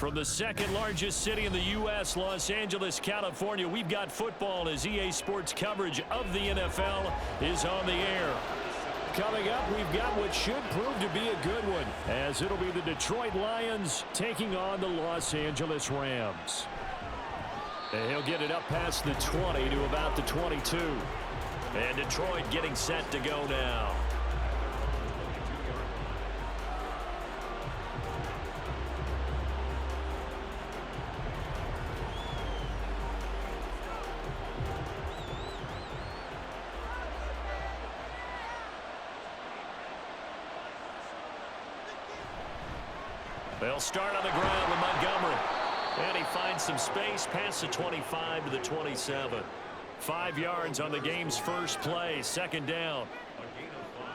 From the second largest city in the U.S., Los Angeles, California, we've got football as EA Sports coverage of the NFL is on the air. Coming up, we've got what should prove to be a good one, as it'll be the Detroit Lions taking on the Los Angeles Rams. And he'll get it up past the 20 to about the 22. And Detroit getting set to go now. They'll start on the ground with Montgomery. And he finds some space past the 25 to the 27. 5 yards on the game's first play, second down.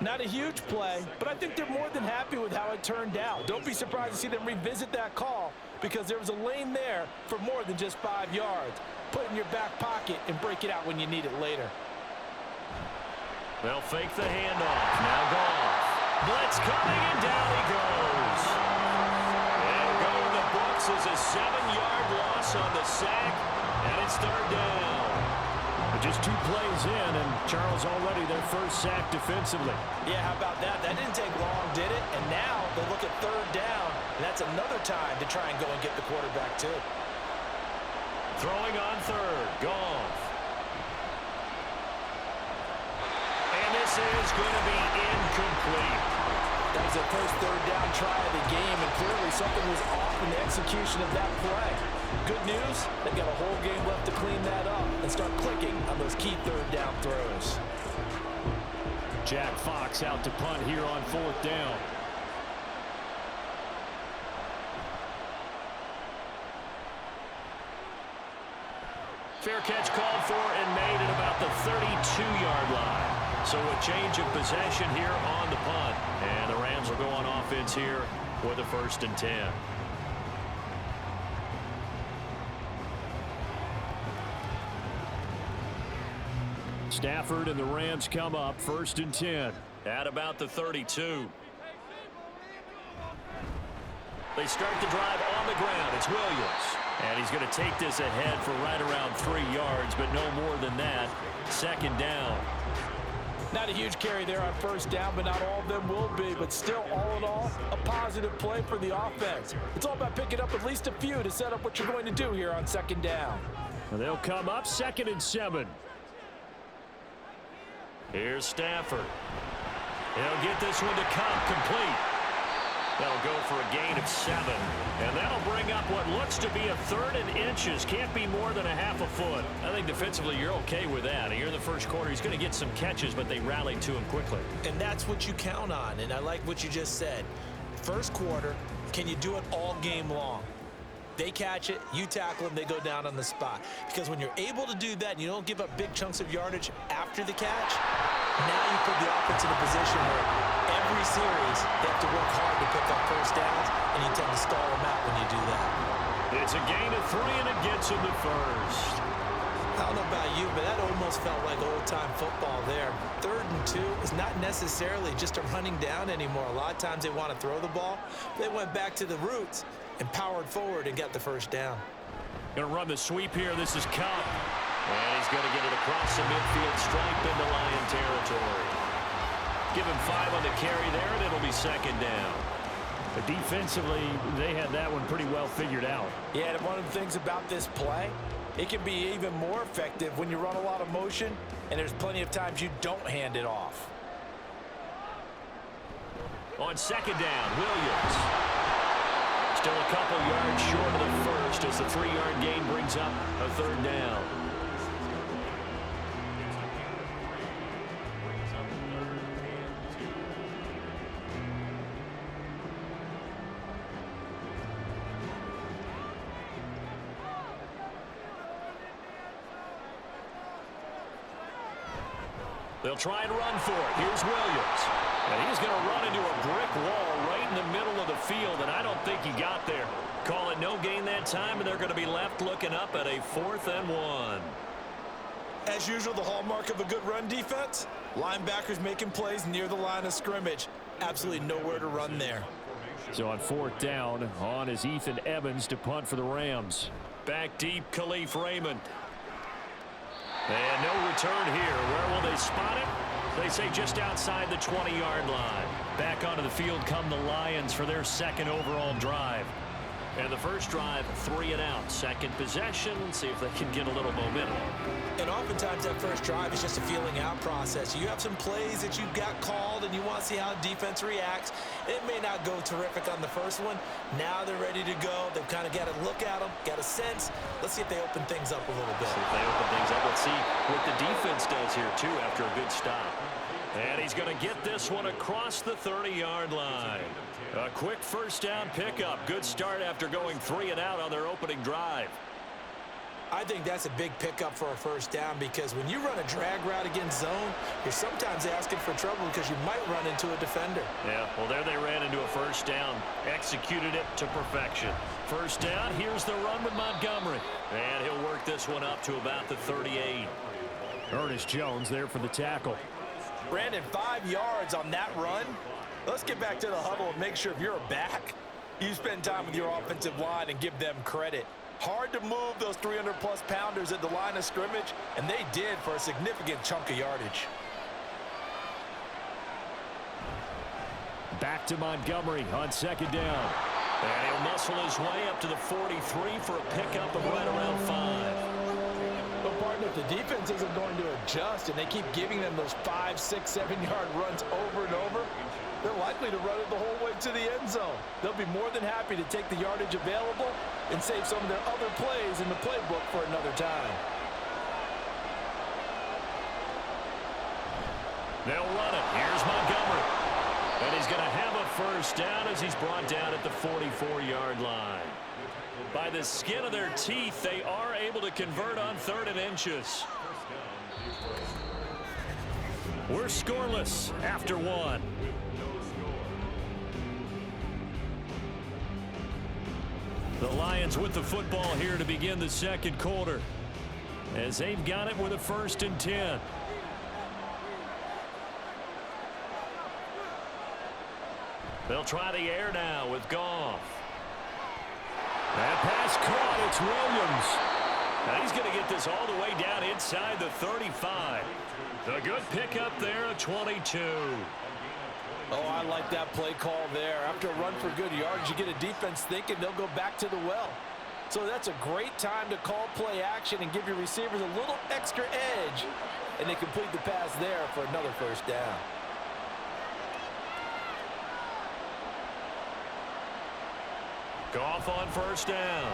Not a huge play, but I think they're more than happy with how it turned out. Don't be surprised to see them revisit that call because there was a lane there for more than just 5 yards. Put it in your back pocket and break it out when you need it later. They'll fake the handoff. Now Goff. Blitz coming, and down he goes. Is a 7-yard loss on the sack, and it's third down. Just 2 plays in, and Charles already their first sack defensively. Yeah, how about that? That didn't take long, did it? And now they look at third down, and that's another time to try and go and get the quarterback too. Throwing on third, Goff. And this is going to be incomplete. That was the first third down try of the game, and clearly something was off in the execution of that play. Good news, they've got a whole game left to clean that up and start clicking on those key third down throws. Jack Fox out to punt here on fourth down. Fair catch called for and made at about the 32-yard line. So a change of possession here on the punt. And the Rams will go on offense here with a 1st and 10. Stafford and the Rams come up 1st and 10. At about the 32. They start the drive on the ground. It's Williams. And he's going to take this ahead for right around 3 yards, but no more than that. Second down. Not a huge carry there on first down, but not all of them will be. But still, all in all, a positive play for the offense. It's all about picking up at least a few to set up what you're going to do here on second down. And they'll come up 2nd and 7. Here's Stafford. He'll get this one to come complete. That'll go for a gain of 7. And that'll bring up what looks to be a 3rd and inches. Can't be more than a half a foot. I think defensively you're okay with that. Here in the first quarter, he's going to get some catches, but they rallied to him quickly. And that's what you count on, and I like what you just said. First quarter, can you do it all game long? They catch it, you tackle them, they go down on the spot. Because when you're able to do that and you don't give up big chunks of yardage after the catch, now you put the offense in a position where every series they have to work hard to pick up first downs, and you tend to stall them out when you do that. It's a gain of 3, and it gets him the first. I don't know about you, but that almost felt like old-time football there. 3rd and 2 is not necessarily just a running down anymore. A lot of times they want to throw the ball. They went back to the roots and powered forward and got the first down. Going to run the sweep here. This is Cup. And he's going to get it across the midfield stripe into Lion territory. Give him 5 on the carry there, and it'll be second down. But defensively, they had that one pretty well figured out. Yeah, and one of the things about this play, it can be even more effective when you run a lot of motion, and there's plenty of times you don't hand it off. On second down, Williams. Still a couple yards short of the first as the 3-yard gain brings up a 3rd down. They'll try and run for it. Here's Williams. And he's going to run into a brick wall right in the middle of the field, and I don't think he got there. Call it no gain that time, and they're going to be left looking up at a 4th and 1. As usual, the hallmark of a good run defense, linebackers making plays near the line of scrimmage. Absolutely nowhere to run there. So on 4th down, on is Ethan Evans to punt for the Rams. Back deep, Khalif Raymond. And no return here. Where will they spot it? They say just outside the 20-yard line. Back onto the field come the Lions for their second overall drive. And the first drive, 3 and out. Second possession, see if they can get a little momentum. And oftentimes that first drive is just a feeling out process. You have some plays that you've got called and you want to see how defense reacts. It may not go terrific on the first one. Now they're ready to go. They've kind of got to look at them, got a sense. Let's see if they open things up a little bit. See if they open things up. Let's see what the defense does here, too, after a good stop. And he's going to get this one across the 30-yard line. A quick first down pickup. Good start after going 3 and out on their opening drive. I think that's a big pickup for a first down because when you run a drag route against zone, you're sometimes asking for trouble because you might run into a defender. Yeah, well, there they ran into a first down. Executed it to perfection. First down, here's the run with Montgomery. And he'll work this one up to about the 38. Ernest Jones there for the tackle. Brandon, 5 yards on that run. Let's get back to the huddle and make sure if you're a back, you spend time with your offensive line and give them credit. Hard to move those 300-plus pounders at the line of scrimmage, and they did for a significant chunk of yardage. Back to Montgomery on 2nd down. And he'll muscle his way up to the 43 for a pickup of right around 5. But partner, if the defense isn't going to adjust and they keep giving them those 5, 6, 7-yard runs over and over, they're likely to run it the whole way to the end zone. They'll be more than happy to take the yardage available and save some of their other plays in the playbook for another time. They'll run it. Here's Montgomery. And he's going to have a first down as he's brought down at the 44-yard line. By the skin of their teeth, they are able to convert on 3rd and inches. We're scoreless after 1. The Lions with the football here to begin the second quarter, as they've got it with a 1st and 10. They'll try the air now with Goff. That pass caught. It's Williams. Now he's going to get this all the way down inside the 35. A good pickup there, a 22. Oh, I like that play call there. After a run for good yards, you get a defense thinking they'll go back to the well. So that's a great time to call play action and give your receivers a little extra edge. And they complete the pass there for another first down. Goff on first down.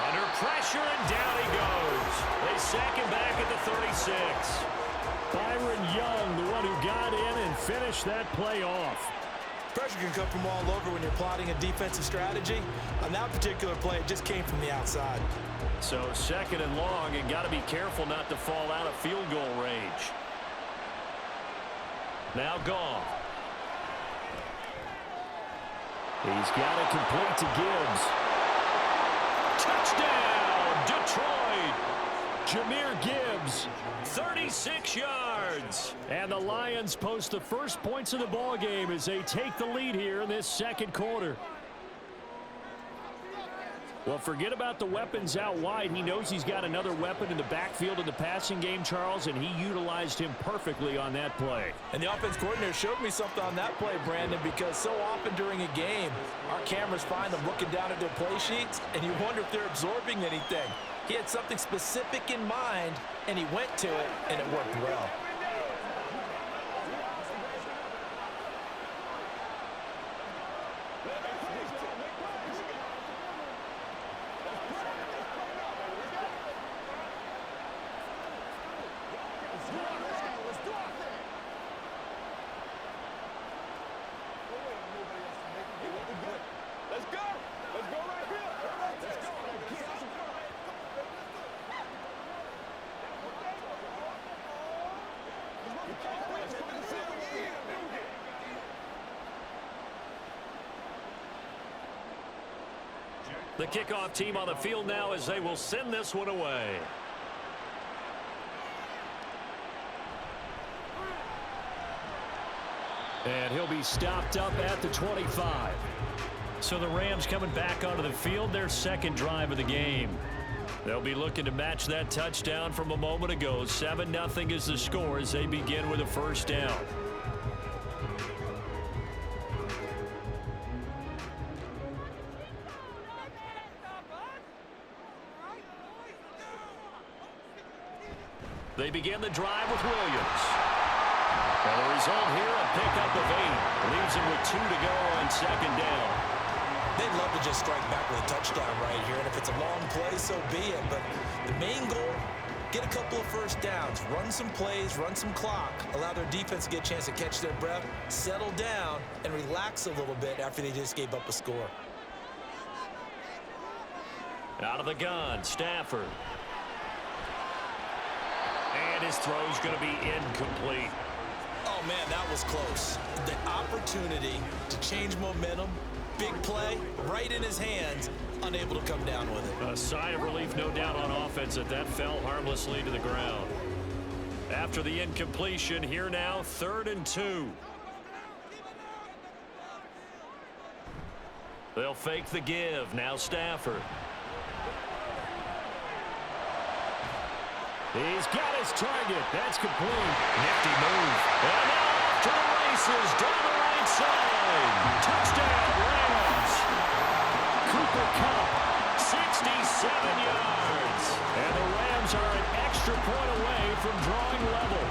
Under pressure, and down he goes. They sack him back at the 36. Byron Young, the one who got in and finished that play off. Pressure can come from all over when you're plotting a defensive strategy. On that particular play, it just came from the outside. So 2nd and long, and got to be careful not to fall out of field goal range. Now Goff. He's got it complete to Gibbs. Touchdown, Detroit. Jahmyr Gibbs. 36 yards. And the Lions post the first points of the ball game as they take the lead here in this second quarter. Well, forget about the weapons out wide. He knows he's got another weapon in the backfield in the passing game, Charles, and he utilized him perfectly on that play. And the offense coordinator showed me something on that play, Brandon, because so often during a game, our cameras find them looking down at their play sheets, and you wonder if they're absorbing anything. He had something specific in mind, and he went to it, and it worked well. The kickoff team on the field now as they will send this one away. And he'll be stopped up at the 25. So the Rams coming back onto the field, their second drive of the game. They'll be looking to match that touchdown from a moment ago. 7-0 is the score as they begin with a first down. They begin the drive with Williams. And the result here, a pickup of 8. Leaves him with 2 to go on second down. They'd love to just strike back with a touchdown right here, and if it's a long play, so be it. But the main goal, get a couple of first downs, run some plays, run some clock, allow their defense to get a chance to catch their breath, settle down, and relax a little bit after they just gave up a score. Out of the gun, Stafford. And his throw's going to be incomplete. Oh, man, that was close. The opportunity to change momentum, big play, right in his hands, unable to come down with it. A sigh of relief, no doubt, on offense that fell harmlessly to the ground. After the incompletion, here now, 3rd and 2. They'll fake the give. Now Stafford. He's got his target. That's complete. Nifty move. And now off to the races down the right side. Touchdown, Rams. Cooper Kupp, 67 yards. And the Rams are an extra point away from drawing level.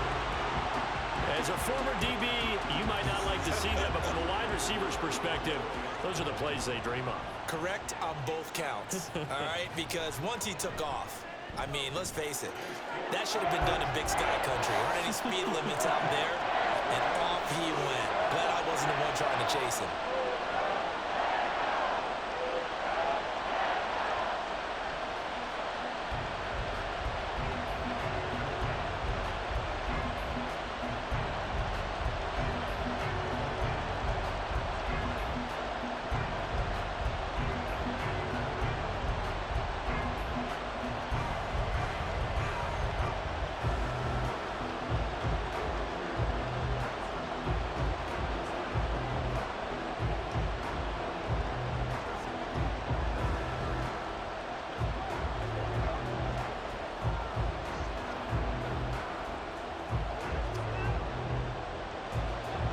As a former DB, you might not like to see that, but from a wide receiver's perspective, those are the plays they dream of. Correct on both counts, all right? Because once he took off, I mean, let's face it, that should have been done in Big Sky Country. There aren't any speed limits out there, and off he went. Glad I wasn't the one trying to chase him.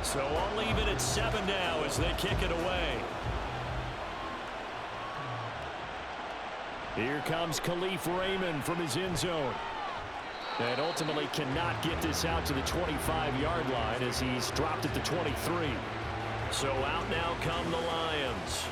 So I'll leave it at 7 now as they kick it away. Here comes Khalif Raymond from his end zone. And ultimately cannot get this out to the 25-yard line as he's dropped at the 23. So out now come the Lions.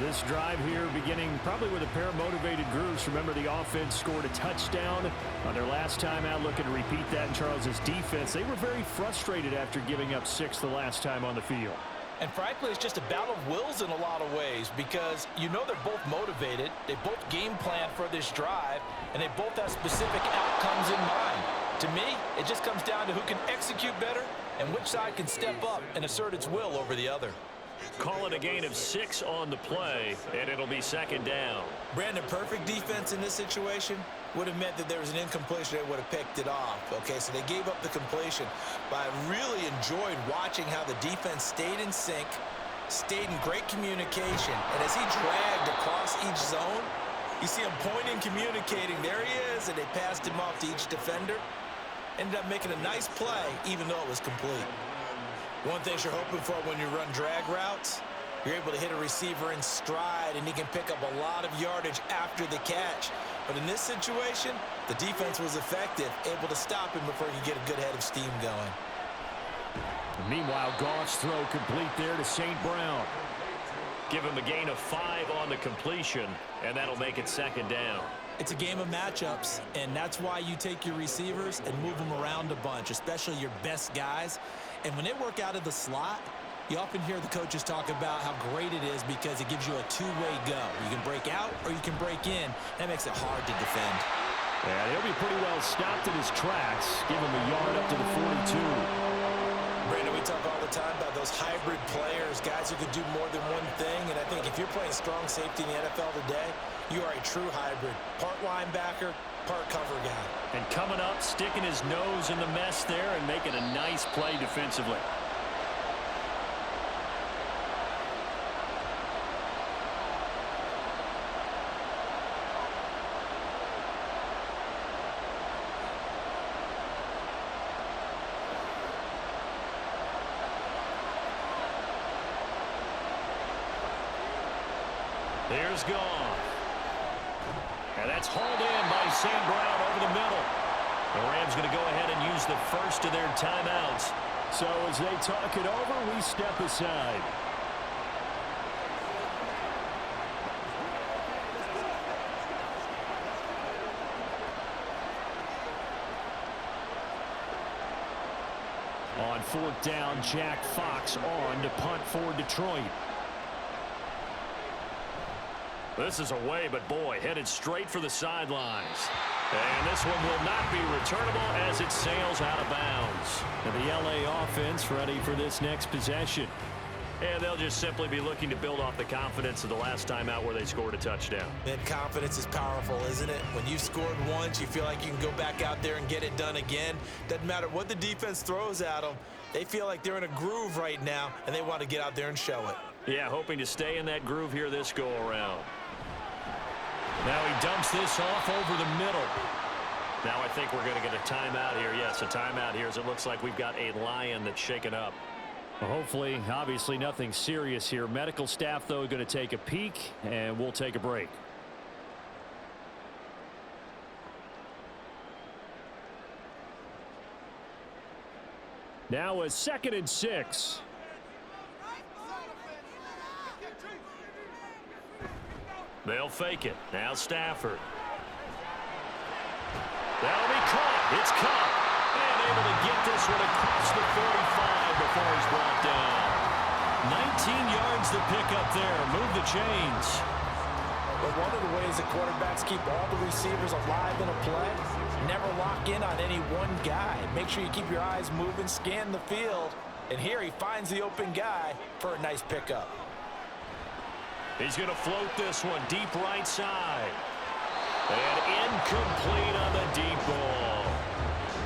This drive here beginning probably with a pair of motivated groups. Remember, the offense scored a touchdown on their last time out, looking to repeat that in Charles's defense. They were very frustrated after giving up 6 the last time on the field. And frankly, it's just a battle of wills in a lot of ways because you know they're both motivated, they both game plan for this drive, and they both have specific outcomes in mind. To me, it just comes down to who can execute better and which side can step up and assert its will over the other. Call it a gain of 6 on the play, and it'll be second down. Brandon, perfect defense in this situation would have meant that there was an incompletion. They would have picked it off. Okay, so they gave up the completion. But I really enjoyed watching how the defense stayed in sync, stayed in great communication. And as he dragged across each zone, you see him pointing, communicating. There he is, and they passed him off to each defender. Ended up making a nice play, even though it was complete. One thing you're hoping for when you run drag routes, you're able to hit a receiver in stride, and he can pick up a lot of yardage after the catch. But in this situation, the defense was effective, able to stop him before he could get a good head of steam going. Meanwhile, Goff's throw complete there to St. Brown. Give him a gain of 5 on the completion, and that'll make it second down. It's a game of matchups, and that's why you take your receivers and move them around a bunch, especially your best guys. And when they work out of the slot, you often hear the coaches talk about how great it is because it gives you a two-way go. You can break out or you can break in. That makes it hard to defend. Yeah, he'll be pretty well stopped in his tracks. Give him a yard up to the 42. Brandon, we talk all the time about those hybrid players, guys who can do more than one thing. And I think if you're playing strong safety in the NFL today, you are a true hybrid. Part linebacker, part cover guy. And coming up, sticking his nose in the mess there and making a nice play defensively. Here's Goff. And that's hauled in by St. Brown over the middle. The Rams going to go ahead and use the first of their timeouts. So as they talk it over, we step aside. On fourth down, Jack Fox on to punt for Detroit. This is away, but boy, headed straight for the sidelines. And this one will not be returnable as it sails out of bounds. And the LA offense ready for this next possession. And they'll just simply be looking to build off the confidence of the last time out where they scored a touchdown. And confidence is powerful, isn't it? When you've scored once, you feel like you can go back out there and get it done again. Doesn't matter what the defense throws at them. They feel like they're in a groove right now, and they want to get out there and show it. Yeah, hoping to stay in that groove here this go-around. Now he dumps this off over the middle. Now I think we're going to get a timeout here. Yes, a timeout here as it looks like we've got a Lion that's shaken up. Well, hopefully, obviously nothing serious here. Medical staff, though, going to take a peek, and we'll take a break. Now a 2nd and 6. They'll fake it. Now Stafford. That'll be caught. It's caught. And able to get this one across the 45 before he's brought down. 19 yards to pick up there. Move the chains. But one of the ways that quarterbacks keep all the receivers alive in a play, never lock in on any one guy. Make sure you keep your eyes moving, scan the field. And here he finds the open guy for a nice pickup. He's going to float this one deep right side. And incomplete on the deep ball.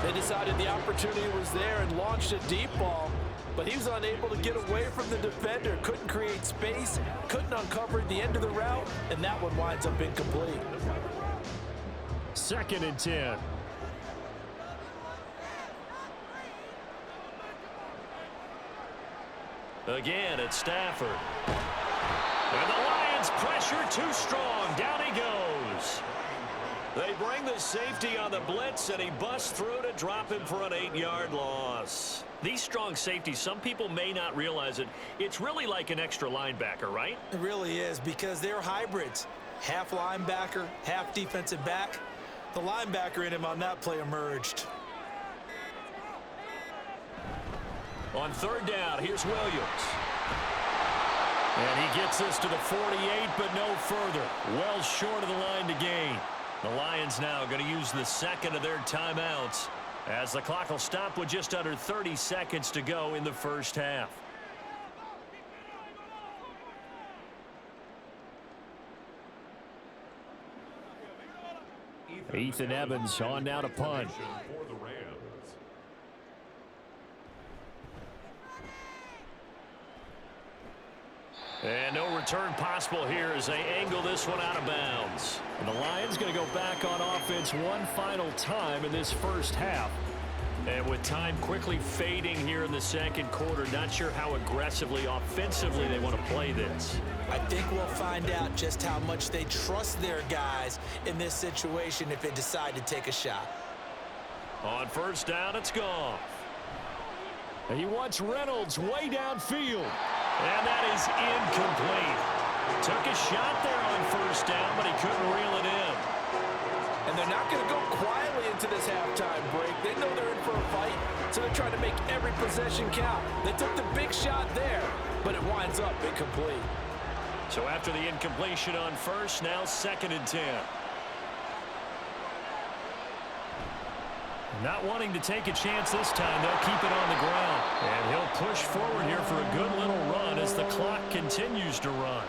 They decided the opportunity was there and launched a deep ball, but he was unable to get away from the defender. Couldn't create space, couldn't uncover the end of the route, and that one winds up incomplete. 2nd and 10. Again, it's Stafford. And the Lions pressure too strong. Down he goes. They bring the safety on the blitz, and he busts through to drop him for an 8-yard loss. These strong safeties, some people may not realize it. It's really like an extra linebacker, right? It really is, because they're hybrids. Half linebacker, half defensive back. The linebacker in him on that play emerged. On 3rd down, here's Williams. And he gets this to the 48, but no further. Well short of the line to gain. The Lions now going to use the 2nd of their timeouts as the clock will stop with just under 30 seconds to go in the first half. Ethan Evans on now to punt. And no return possible here as they angle this one out of bounds. And the Lions going to go back on offense one final time in this first half. And with time quickly fading here in the 2nd quarter, not sure how aggressively, offensively they want to play this. I think we'll find out just how much they trust their guys in this situation if they decide to take a shot. On 1st down, it's Goff. And he wants Reynolds way downfield. And that is incomplete. Took a shot there on 1st down, but he couldn't reel it in. And they're not going to go quietly into this halftime break. They know they're in for a fight, so they're trying to make every possession count. They took the big shot there, but it winds up incomplete. So after the incompletion on 1st, now 2nd and 10. Not wanting to take a chance this time, they'll keep it on the ground. And he'll push forward here for a good little run as the clock continues to run.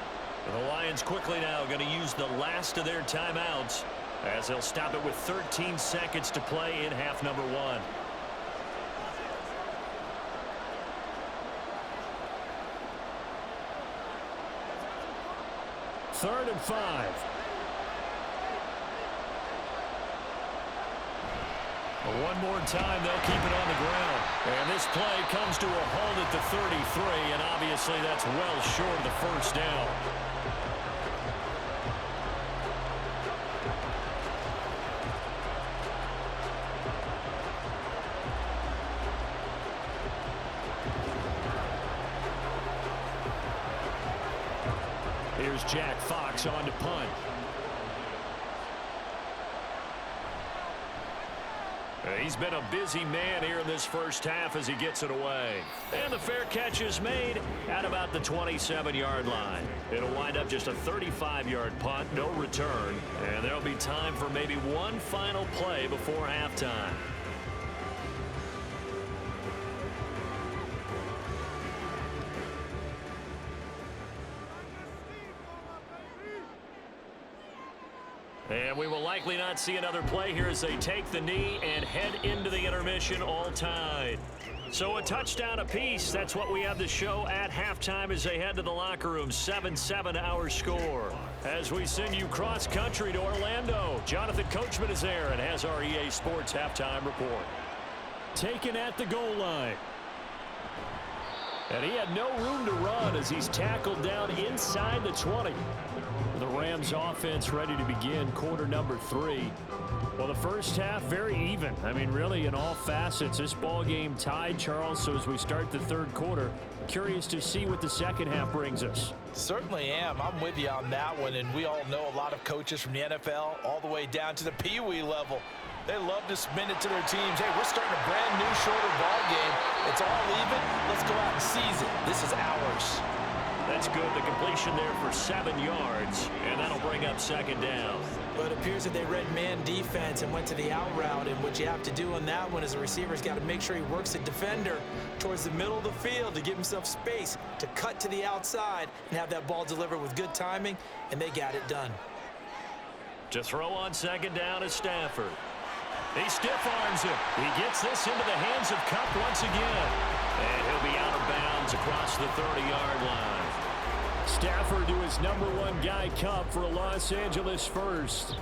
The Lions quickly now going to use the last of their timeouts as they'll stop it with 13 seconds to play in half number 1. Third and 5. One more time, they'll keep it on the ground. And this play comes to a halt at the 33, and obviously that's well short of the 1st down. Here's Jack Fox on to punt. He's been a busy man here in this first half as he gets it away. And the fair catch is made at about the 27-yard line. It'll wind up just a 35-yard punt, no return. And there'll be time for maybe one final play before halftime. And we will likely not see another play here as they take the knee and head into the intermission all tied. So a touchdown apiece. That's what we have to show at halftime as they head to the locker room. 7-7 our score. As we send you cross country to Orlando, Jonathan Coachman is there and has our EA Sports halftime report. Taken at the goal line. And he had no room to run as he's tackled down inside the 20. The Rams offense ready to begin quarter number 3. Well, the first half very even. I mean, really in all facets. This ball game tied, Charles. So as we start the third quarter, curious to see what the second half brings us. Certainly am. I'm with you on that one. And we all know a lot of coaches from the NFL all the way down to the Pee Wee level. They love to spin it to their teams. Hey, we're starting a brand new shorter ball game. It's all even. Let's go out and seize it. This is ours. That's good. The completion there for 7 yards, and that'll bring up second down. But it appears that they read man defense and went to the out route, and what you have to do on that one is the receiver's got to make sure he works the defender towards the middle of the field to give himself space to cut to the outside and have that ball delivered with good timing, and they got it done. To throw on second down is Stafford. He stiff arms it. He gets this into the hands of Kupp once again. And he'll be out of bounds across the 30-yard line. Stafford to his #1 guy, Kupp, for a Los Angeles first.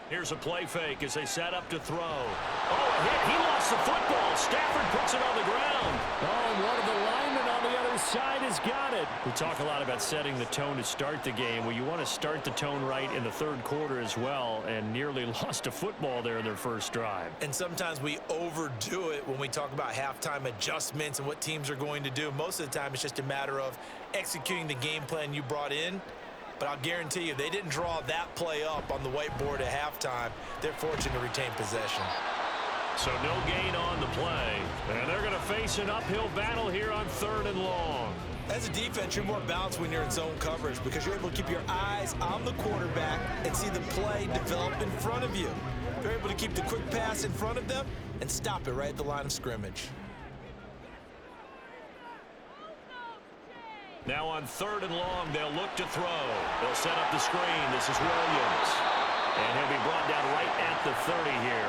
Here's a play fake as they set up to throw. Oh, a hit. He lost the football. Stafford puts it on the ground. Oh, and one of the linemen on the other side has got it. We talk a lot about setting the tone to start the game. Well, you want to start the tone right in the third quarter as well, and nearly lost a football there in their first drive. And sometimes we overdo it when we talk about halftime adjustments and what teams are going to do. Most of the time, it's just a matter of executing the game plan you brought in. But I'll guarantee you, they didn't draw that play up on the whiteboard at halftime. They're fortunate to retain possession. So no gain on the play. And they're going to face an uphill battle here on 3rd and long. As a defense, you're more balanced when you're in zone coverage because you're able to keep your eyes on the quarterback and see the play develop in front of you. You're able to keep the quick pass in front of them and stop it right at the line of scrimmage. Now on 3rd and long, they'll look to throw. They'll set up the screen. This is Williams. And he'll be brought down right at the 30 here.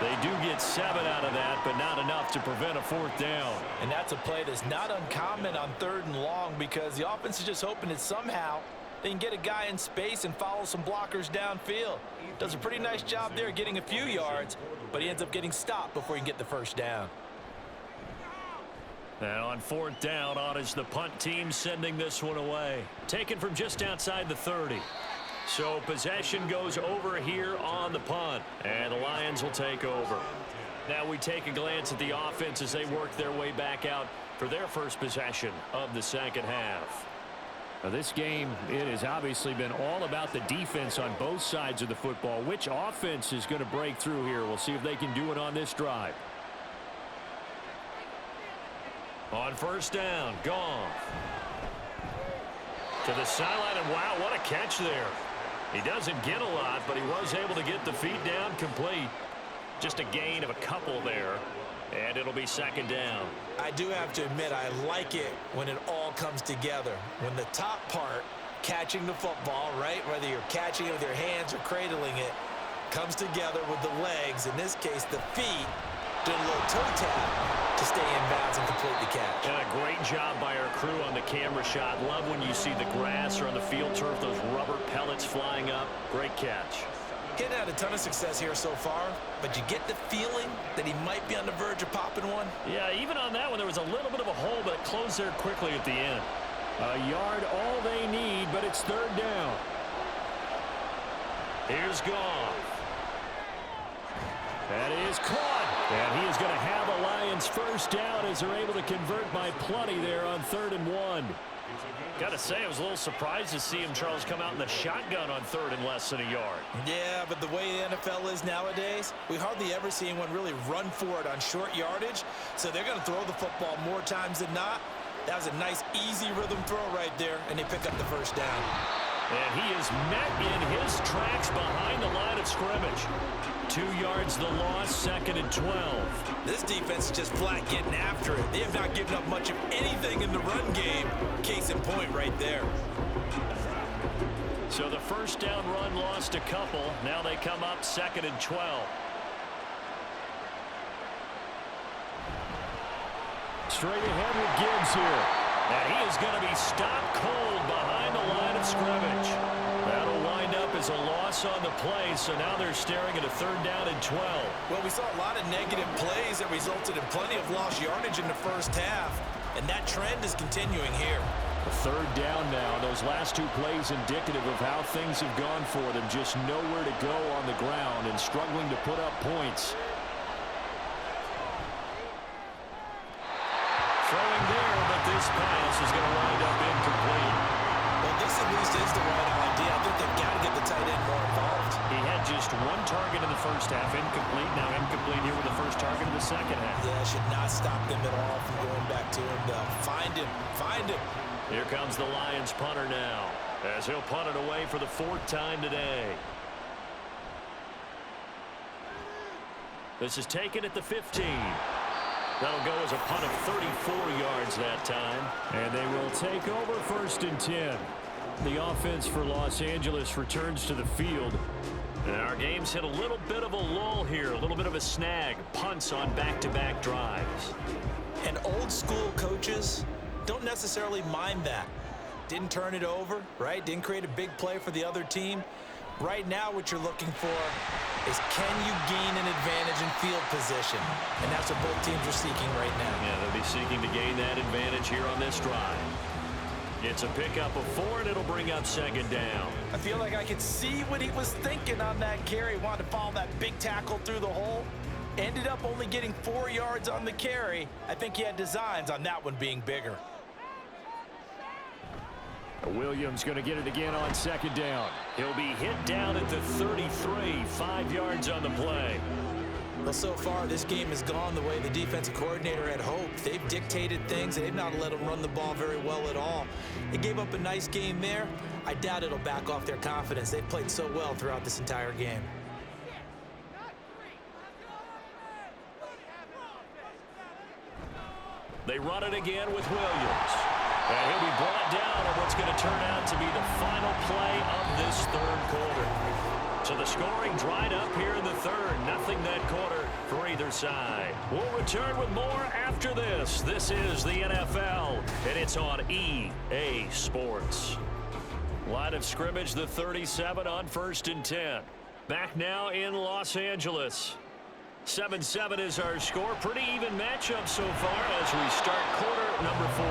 They do get 7 out of that, but not enough to prevent a 4th down. And that's a play that's not uncommon on 3rd and long because the offense is just hoping that somehow they can get a guy in space and follow some blockers downfield. Does a pretty nice job there getting a few yards, but he ends up getting stopped before he can get the first down. And on 4th down, on is the punt team sending this one away. Taken from just outside the 30. So possession goes over here on the punt, and the Lions will take over. Now we take a glance at the offense as they work their way back out for their first possession of the second half. Now this game, it has obviously been all about the defense on both sides of the football. Which offense is going to break through here? We'll see if they can do it on this drive. On 1st down, Goff. To the sideline, and wow, what a catch there. He doesn't get a lot, but he was able to get the feet down complete. Just a gain of a couple there, and it'll be 2nd down. I do have to admit, I like it when it all comes together. When the top part, catching the football, right, whether you're catching it with your hands or cradling it, comes together with the legs, in this case the feet, did a little toe tap to stay in bounds and complete the catch. And a great job by our crew on the camera shot. Love when you see the grass or on the field turf, those rubber pellets flying up. Great catch. He had a ton of success here so far, but you get the feeling that he might be on the verge of popping one. Yeah, even on that one, there was a little bit of a hole, but it closed there quickly at the end. A yard, all they need, but it's third down. Here's Goff. That is caught. And he is going to have a Lions first down as they're able to convert by plenty there on 3rd and 1. Got to say, I was a little surprised to see him, Charles, come out in the shotgun on 3rd and less than a yard. Yeah, but the way the NFL is nowadays, we hardly ever see anyone really run for it on short yardage. So they're going to throw the football more times than not. That was a nice, easy rhythm throw right there, and they pick up the first down. And he is met in his tracks behind the line of scrimmage. 2 yards the loss, 2nd and 12. This defense is just flat getting after it. They have not given up much of anything in the run game. Case in point right there. So the first down run lost a couple. Now they come up 2nd and 12. Straight ahead with Gibbs here. And he is going to be stopped cold behind the line of scrimmage. That'll wind up as a loss on the play, so now they're staring at a 3rd down and 12. Well, we saw a lot of negative plays that resulted in plenty of lost yardage in the first half, and that trend is continuing here. A 3rd down now. Those last 2 plays indicative of how things have gone for them. Just nowhere to go on the ground and struggling to put up points. Throwing there, but this pass is going to wind up incomplete. Well, this at least is the right idea. I think they've got to get the tight end more involved. He had just 1 target in the first half, incomplete. Now incomplete here with the first target in the second half. Yeah, should not stop them at all from going back to him, though. Find him. Find him. Here comes the Lions punter now, as he'll punt it away for the 4th time today. This is taken at the 15. That'll go as a punt of 34 yards that time. And they will take over 1st and 10. The offense for Los Angeles returns to the field. And our game's hit a little bit of a lull here, a little bit of a snag. Punts on back-to-back drives. And old school coaches don't necessarily mind that. Didn't turn it over, right? Didn't create a big play for the other team. Right now what you're looking for is, can you gain an advantage in field position? And that's what both teams are seeking right now. Yeah, they'll be seeking to gain that advantage here on this drive. It's a pickup of 4, and it'll bring up 2nd down. I feel like I could see what he was thinking on that carry. Wanted to follow that big tackle through the hole. Ended up only getting 4 yards on the carry. I think he had designs on that one being bigger. Williams going to get it again on 2nd down. He'll be hit down at the 33, 5 yards on the play. Well, so far, this game has gone the way the defensive coordinator had hoped. They've dictated things. They've not let them run the ball very well at all. They gave up a nice game there. I doubt it'll back off their confidence. They've played so well throughout this entire game. They run it again with Williams. And he'll be brought down on what's going to turn out to be the final play of this 3rd quarter. So the scoring dried up here in the 3rd. Nothing that quarter for either side. We'll return with more after this. This is the NFL, and it's on EA Sports. Line of scrimmage, the 37 on 1st and 10. Back now in Los Angeles. 7-7 is our score. Pretty even matchup so far as we start quarter number 4.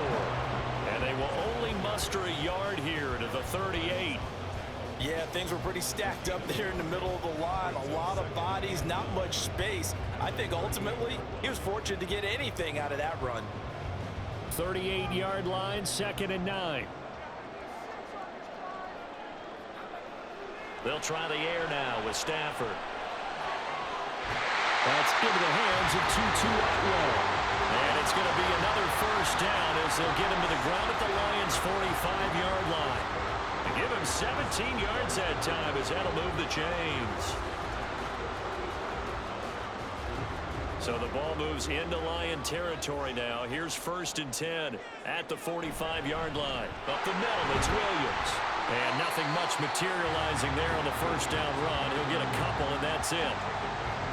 And they will only muster a yard here to the 38. Yeah, things were pretty stacked up there in the middle of the line. A lot of bodies, not much space. I think ultimately he was fortunate to get anything out of that run. 38-yard line, 2nd and 9. They'll try the air now with Stafford. That's into the hands of Tutu Atwell. And it's going to be another first down as they'll get him to the ground at the Lions' 45-yard line. And give him 17 yards that time as that'll move the chains. So the ball moves into Lion territory now. Here's 1st and 10 at the 45-yard line. Up the middle, it's Williams. And nothing much materializing there on the first down run. He'll get a couple, and that's it.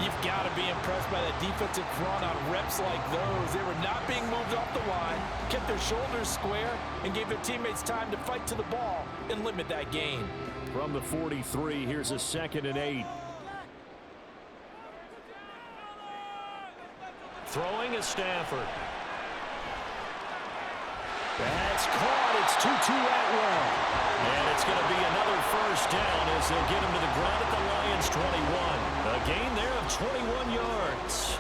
You've got to be impressed by that defensive front on reps like those. They were not being moved off the line, kept their shoulders square, and gave their teammates time to fight to the ball and limit that gain. From the 43, here's a 2nd and 8. Throwing is Stafford. That's caught. It's Tutu Atwell. And it's going to be another first down as they'll get him to the ground at the Lions' 21. A gain there of 21 yards.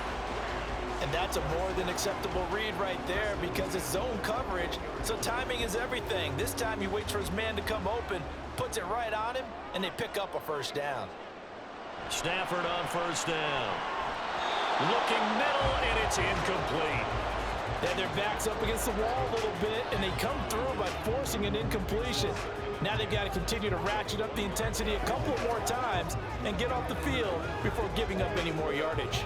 And that's a more than acceptable read right there because it's zone coverage, so timing is everything. This time he waits for his man to come open, puts it right on him, and they pick up a first down. Stafford on first down. Looking middle, and it's incomplete. Then their back's up against the wall a little bit, and they come through by forcing an incompletion. Now they've got to continue to ratchet up the intensity a couple more times and get off the field before giving up any more yardage.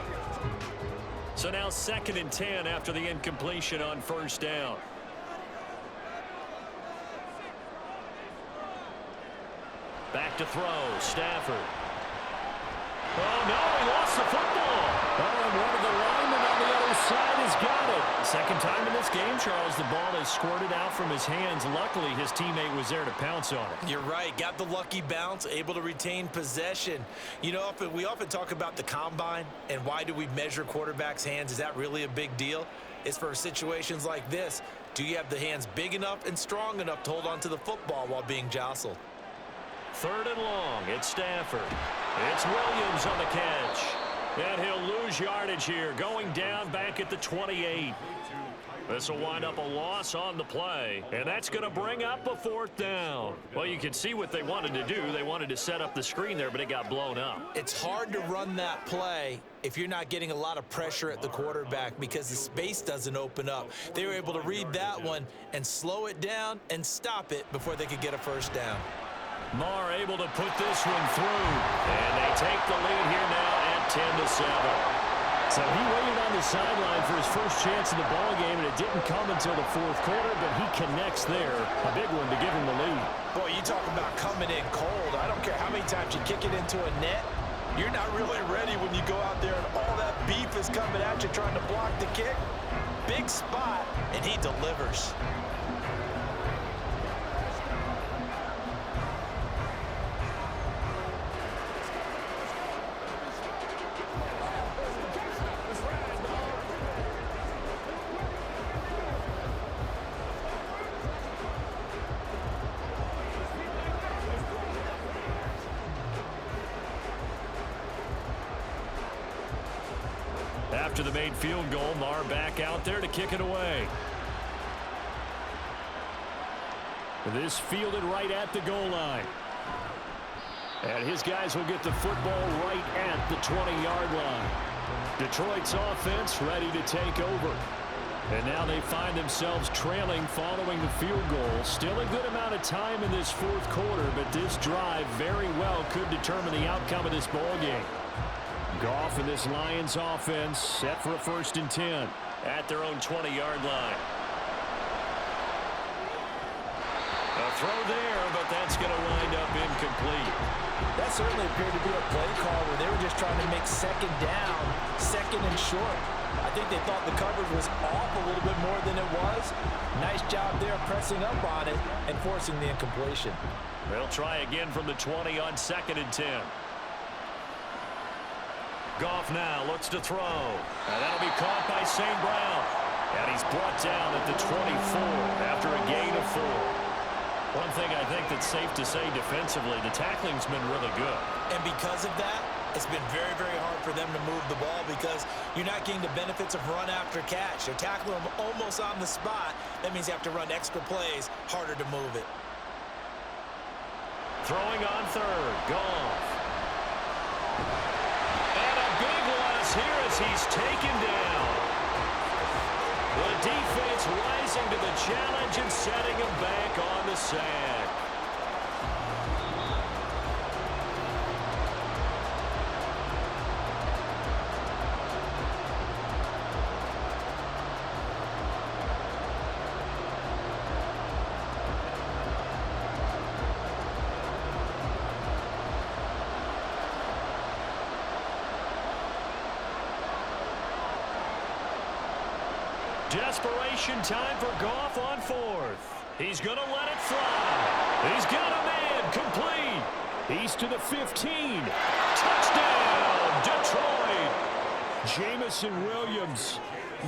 So now 2nd and 10 after the incompletion on first down. Back to throw, Stafford. Oh, no, he lost the football. Oh, and one of the linemen on the other side has got it. Second time in this game, Charles, the ball has squirted out from his hands. Luckily, his teammate was there to pounce on it. You're right. Got the lucky bounce, able to retain possession. You know, we often talk about the combine and why do we measure quarterbacks' hands. Is that really a big deal? It's for situations like this. Do you have the hands big enough and strong enough to hold on to the football while being jostled? 3rd and long. It's Stafford. It's Williams on the catch. And he'll lose yardage here, going down back at the 28. This will wind up a loss on the play, and that's going to bring up a 4th down. Well, you can see what they wanted to do. They wanted to set up the screen there, but it got blown up. It's hard to run that play if you're not getting a lot of pressure at the quarterback because the space doesn't open up. They were able to read that one and slow it down and stop it before they could get a first down. Marr able to put this one through, and they take the lead here now at 10-7. So he waited on the sideline for his first chance in the ball game, and it didn't come until the 4th quarter, but he connects there. A big one to give him the lead. Boy, you talk about coming in cold. I don't care how many times you kick it into a net. You're not really ready when you go out there and all that beef is coming at you trying to block the kick. Big spot, and he delivers. After the made field goal, Marr back out there to kick it away. This fielded right at the goal line. And his guys will get the football right at the 20-yard line. Detroit's offense ready to take over. And now they find themselves trailing following the field goal. Still a good amount of time in this 4th quarter, but this drive very well could determine the outcome of this ball game. Goff and this Lions offense set for a 1st and 10 at their own 20-yard line. A throw there, but that's going to wind up incomplete. That certainly appeared to be a play call where they were just trying to make 2nd down, 2nd and short. I think they thought the coverage was off a little bit more than it was. Nice job there pressing up on it and forcing the incompletion. They'll try again from the 20 on 2nd and 10. Goff now looks to throw. And that'll be caught by St. Brown. And he's brought down at the 24 after a gain of 4. One thing I think that's safe to say defensively, the tackling's been really good. And because of that, it's been very, very hard for them to move the ball because you're not getting the benefits of run after catch. They're tackling them almost on the spot. That means you have to run extra plays, harder to move it. Throwing on 3rd, Goff. And a big loss here as he's taken down. The defense rising to the challenge and setting him back on the sack. Desperation time for Goff on 4th. He's going to let it fly. He's got a man complete. He's to the 15. Touchdown, Detroit. Jamison Williams.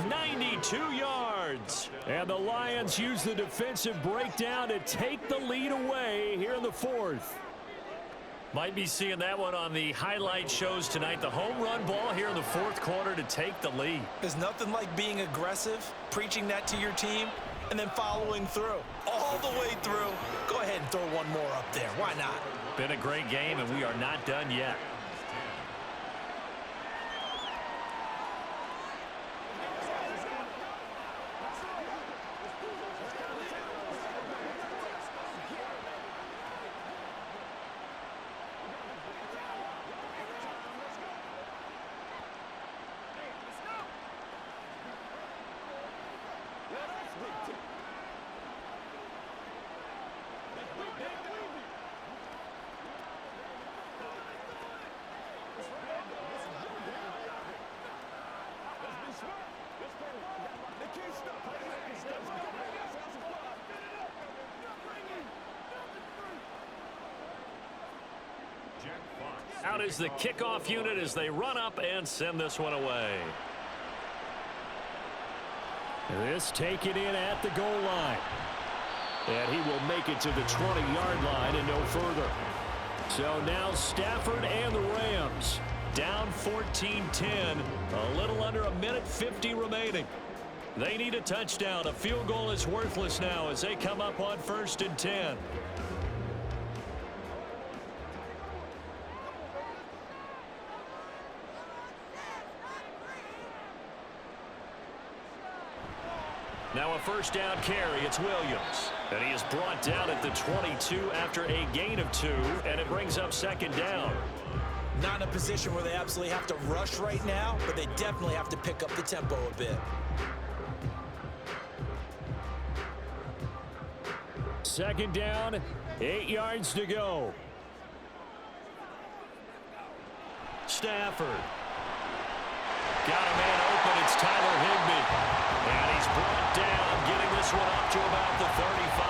92 yards. yards. And the Lions use the defensive breakdown to take the lead away here in the fourth. Might be seeing that one on the highlight shows tonight. The home run ball here in the fourth quarter to take the lead. There's nothing like being aggressive, preaching that to your team, and then following through. All the way through. Go ahead and throw one more up there. Why not? Been a great game, and we are not done yet. Out is the kickoff unit as they run up and send this one away. This taken in at the goal line. And he will make it to the 20-yard line and no further. So now Stafford and the Rams down 14-10. A little under a minute 50 remaining. They need a touchdown. A field goal is worthless now as they come up on 1st and 10. Now a first down carry. It's Williams. And he is brought down at the 22 after a gain of 2. And it brings up 2nd down. Not in a position where they absolutely have to rush right now, but they definitely have to pick up the tempo a bit. 2nd down, 8 yards to go. Stafford. Got a man open. It's Tyler Higbee. And he's brought down, getting this one up to about the 35.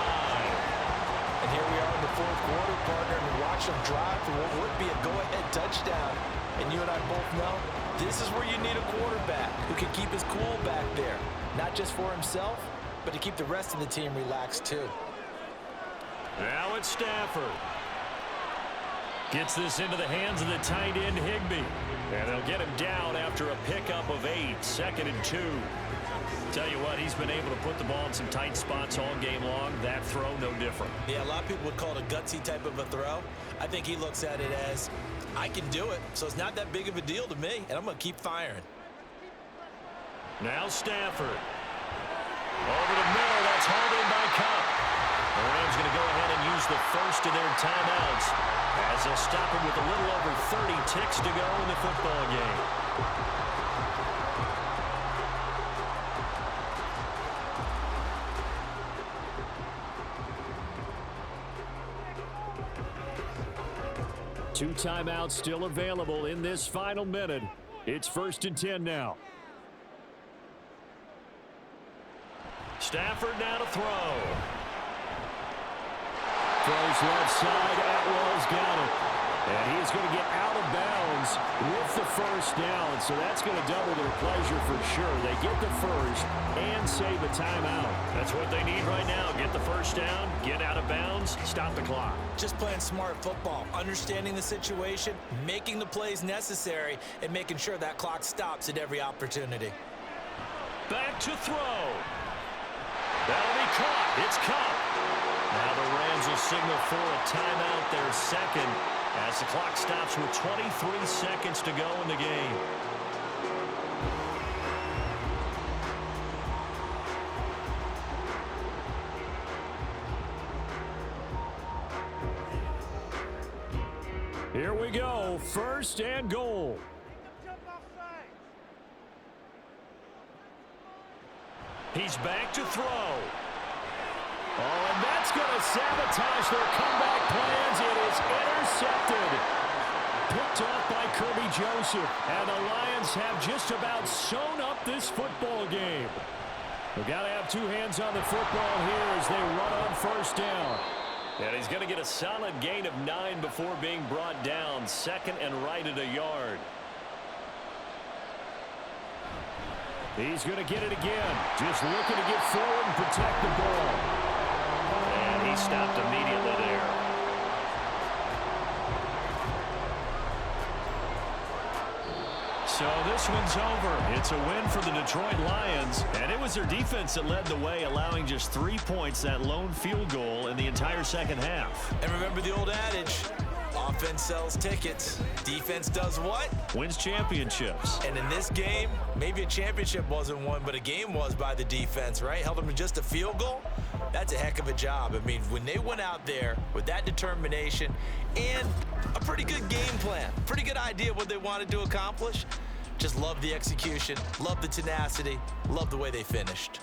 And here we are in the fourth quarter, partner, and watch them drive for what would be a go-ahead touchdown. And you and I both know this is where you need a quarterback who can keep his cool back there. Not just for himself, but to keep the rest of the team relaxed too. Now it's Stafford. Gets this into the hands of the tight end, Higbee. And they'll get him down after a pickup of 8, 2nd and 2. Tell you what, he's been able to put the ball in some tight spots all game long. That throw, no different. Yeah, a lot of people would call it a gutsy type of a throw. I think he looks at it as, I can do it, so it's not that big of a deal to me, and I'm going to keep firing. Now Stafford. Over the middle, that's hauled in by Cup. The Rams going to go ahead and use the first of their timeouts as they'll stop him with a little over 30 ticks to go in the football game. Two timeouts still available in this final minute. It's 1st and 10 now. Stafford now to throw. Throws left side. Atwell's got it. And he's going to get out of bounds with the first down. So that's going to double their pleasure for sure. They get the first and save a timeout. That's what they need right now. Get the first down, get out of bounds, stop the clock. Just playing smart football, understanding the situation, making the plays necessary, and making sure that clock stops at every opportunity. Back to throw. That'll be caught. It's Cup. Now the Rams will signal for a timeout, their second, as the clock stops with 23 seconds to go in the game. Here we go, 1st and goal. He's back to throw. Oh, and that's going to sabotage their comeback plans. It is intercepted. Picked off by Kirby Joseph. And the Lions have just about sewn up this football game. We've got to have two hands on the football here as they run on 1st down. And he's going to get a solid gain of 9 before being brought down. 2nd and right at a yard. He's going to get it again. Just looking to get forward and protect the ball. And he stopped immediately there. So this one's over. It's a win for the Detroit Lions. And it was their defense that led the way, allowing just 3 points, that lone field goal in the entire second half. And remember the old adage, offense sells tickets. Defense does what? Wins championships. And in this game, maybe a championship wasn't won, but a game was by the defense, right? Held them to just a field goal. That's a heck of a job. I mean, when they went out there with that determination and a pretty good game plan, pretty good idea of what they wanted to accomplish, just love the execution, love the tenacity, love the way they finished.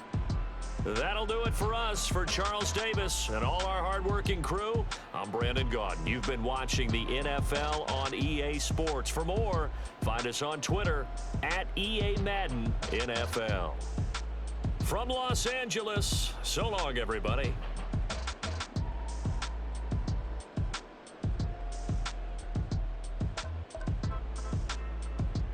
That'll do it for us. For Charles Davis and all our hardworking crew, I'm Brandon Gaudin. You've been watching the NFL on EA Sports. For more, find us on Twitter at EA Madden NFL. From Los Angeles, so long, everybody.